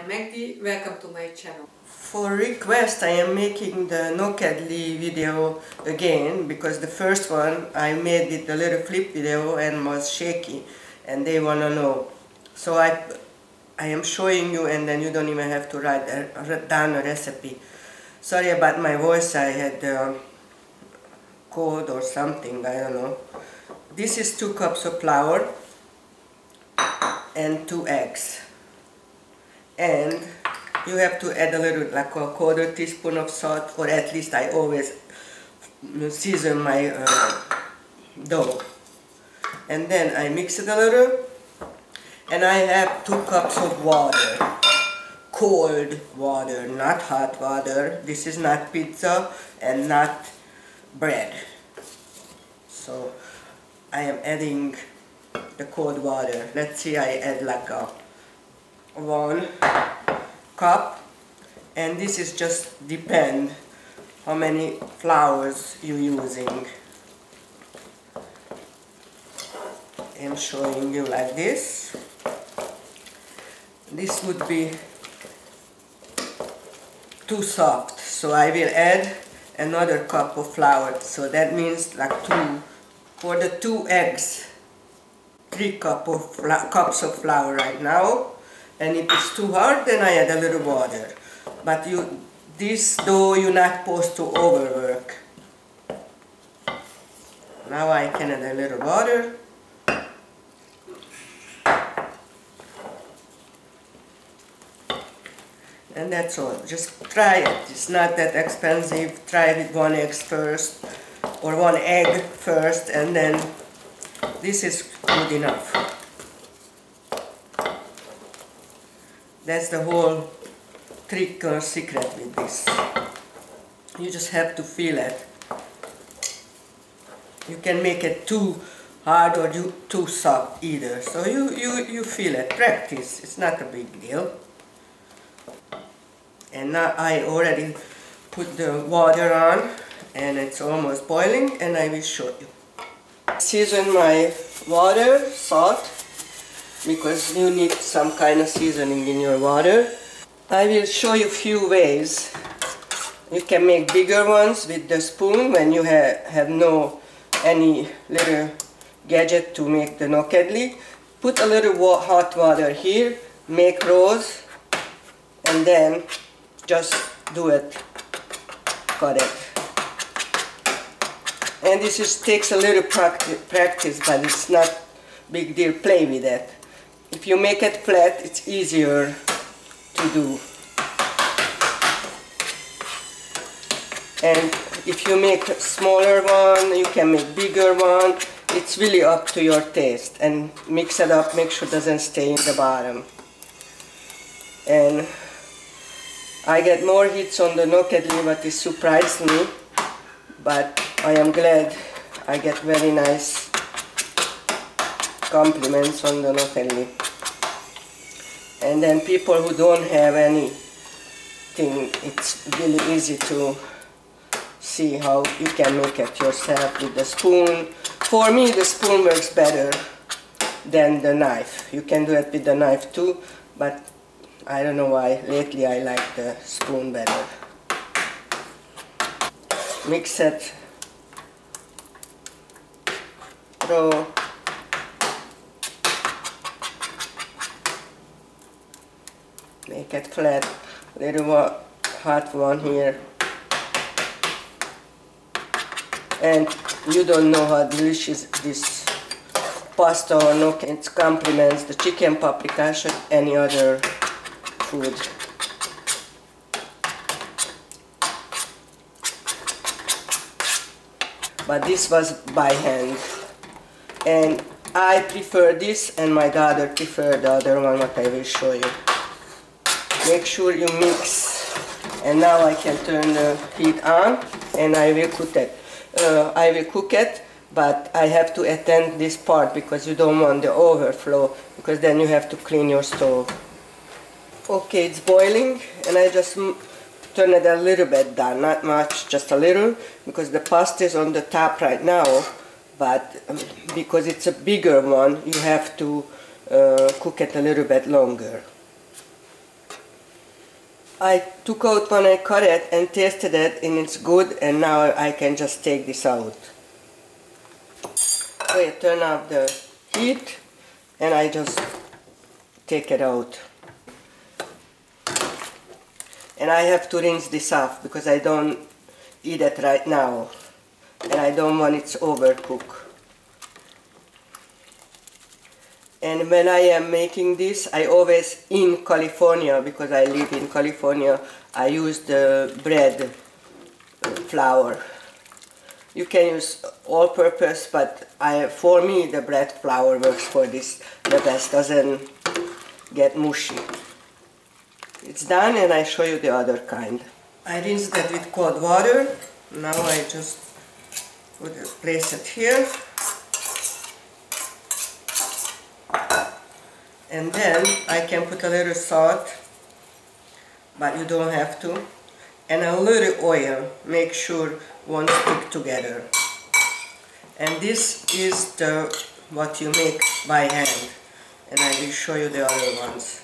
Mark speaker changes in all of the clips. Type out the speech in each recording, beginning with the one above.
Speaker 1: am Magdi, welcome to my channel.
Speaker 2: For request, I am making the Nokedli video again because the first one I made with the little flip video and was shaky and they wanna know. So I am showing you and then you don't even have to write down a recipe. Sorry about my voice, I had cold or something, I don't know. This is 2 cups of flour and 2 eggs. And you have to add a little, like a 1/4 teaspoon of salt, or at least I always season my dough. And then I mix it a little, and I have 2 cups of water, cold water, not hot water. This is not pizza and not bread. So I am adding the cold water. Let's see, I add like a 1 cup, and this is just depend how many flours you're using. I'm showing you like this. This would be too soft, so I will add another cup of flour. So that means like for the 2 eggs, 3 cups of flour right now. And if it's too hard, then I add a little water. But this dough you're not supposed to overwork. Now I can add a little water. And that's all. Just try it. It's not that expensive. Try with 1 egg first, or 1 egg first, and then this is good enough. That's the whole trick or secret with this. You just have to feel it. You can make it too hard or too soft either. So you feel it. Practice. It's not a big deal. And now I already put the water on and it's almost boiling, and I will show you. Season my water, salt, because you need some kind of seasoning in your water. I will show you a few ways. You can make bigger ones with the spoon when you have any little gadget to make the nokedli. Put a little hot water here, make rolls, and then just do it, cut it. And this takes a little practice, but it's not big deal. Play with it. If you make it flat, it's easier to do. And if you make a smaller one, you can make bigger one. It's really up to your taste. And mix it up, make sure it doesn't stay in the bottom. And I get more hits on the nokedli, but it surprised me. But I am glad I get very nice compliments on the nokedli. And then people who don't have anything, it's really easy to see how you can make it yourself with the spoon. For me, the spoon works better than the knife. You can do it with the knife too, but I don't know why. Lately I like the spoon better. Mix it. Throw. Make it flat, little hot one here. And you don't know how delicious this pasta or nokedli, it complements the chicken paprikas or any other food. But this was by hand. And I prefer this, and my daughter preferred the other one, what I will show you. Make sure you mix, and now I can turn the heat on, and I will cook it. But I have to attend this part because you don't want the overflow, because then you have to clean your stove. Okay, it's boiling, and I just turn it a little bit down, not much, just a little, because the pasta is on the top right now. But because it's a bigger one, you have to cook it a little bit longer. I took out when I cut it and tasted it, and it's good, and now I can just take this out. So I turn off the heat and I just take it out. And I have to rinse this off because I don't eat it right now and I don't want it overcooked. And when I am making this, I always, in California, because I live in California, I use the bread flour. You can use all-purpose, but for me the bread flour works for this the best, doesn't get mushy. It's done, and I show you the other kind. I rinsed that with cold water. Now I just place it here. And then I can put a little salt, but you don't have to, and a little oil. Make sure won't stick together. And this is what you make by hand, and I will show you the other ones.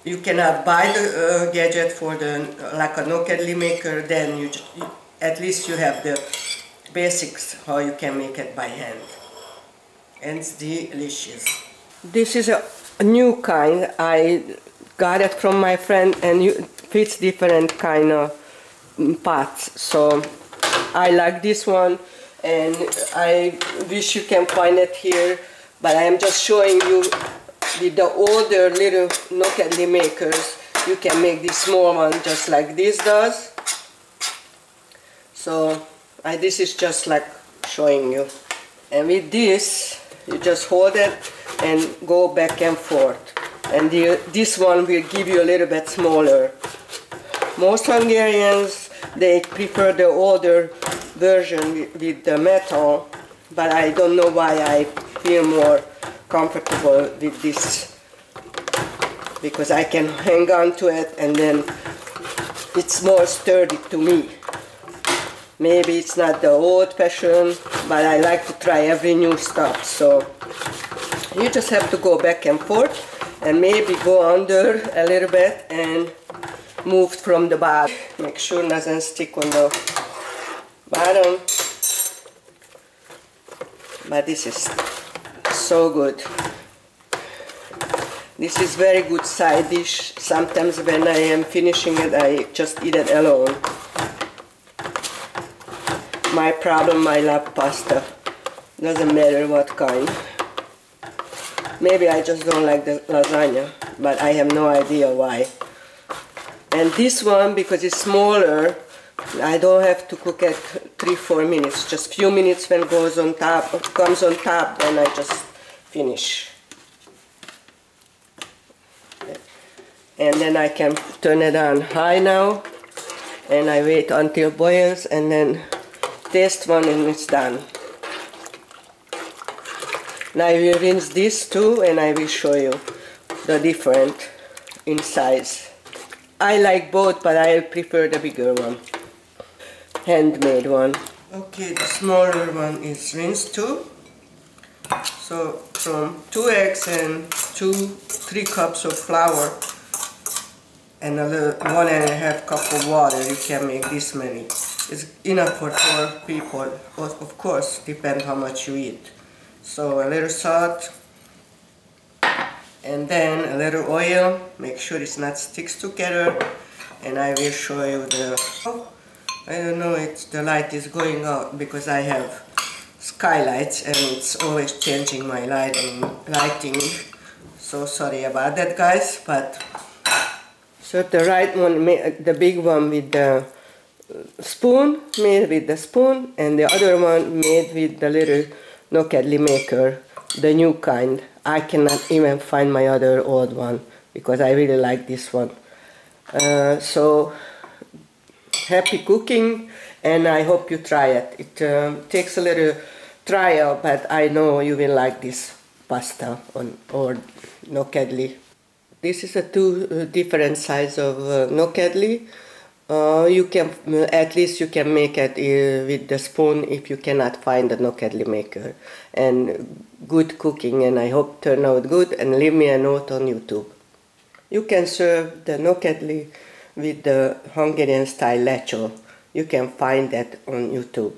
Speaker 2: You cannot buy the gadget for like a Nokedli maker. Then at least you have the basics how you can make it by hand, and it's delicious. This is a new kind. I got it from my friend, and it fits different kind of pots. So I like this one, and I wish you can find it here, but I am just showing you with the older little Nokedli makers. You can make this small one just like this does. So this is just like showing you, and with this you just hold it and go back and forth, and this one will give you a little bit smaller. Most Hungarians, they prefer the older version with the metal, but I don't know why I feel more comfortable with this, because I can hang on to it and then it's more sturdy to me. Maybe it's not the old-fashioned, but I like to try every new stuff. So you just have to go back and forth and maybe go under a little bit and move from the bottom. Make sure it doesn't stick on the bottom. But this is so good. This is very good side dish. Sometimes when I am finishing it, I just eat it alone. My problem, I love pasta. Doesn't matter what kind. Maybe I just don't like the lasagna, but I have no idea why. And this one, because it's smaller, I don't have to cook it 3-4 minutes. Just few minutes when it comes on top, then I just finish. And then I can turn it on high now, and I wait until it boils, and then taste one, and it's done. Now I will rinse this too, and I will show you the different in size. I like both, but I prefer the bigger one, handmade one. Okay, the smaller one is rinsed too. So from 2 eggs and 3 cups of flour and 1.5 cup of water, you can make this many. It's enough for 4 people. Of course, depends how much you eat. So a little salt, and then a little oil. Make sure it's not sticks together. And I will show you I don't know, the light is going out because I have skylights and it's always changing my lighting. So sorry about that, guys. But so the right one, the big one with the spoon, made with the spoon, and the other one made with the little Nokedli maker, the new kind. I cannot even find my other old one because I really like this one. So happy cooking, and I hope you try it. It takes a little trial, but I know you will like this pasta or Nokedli. This is a 2 different size of Nokedli. At least you can make it with the spoon if you cannot find the Nokedli maker. And good cooking, and I hope turn out good, and leave me a note on YouTube. You can serve the Nokedli with the Hungarian style lecho. You can find that on YouTube.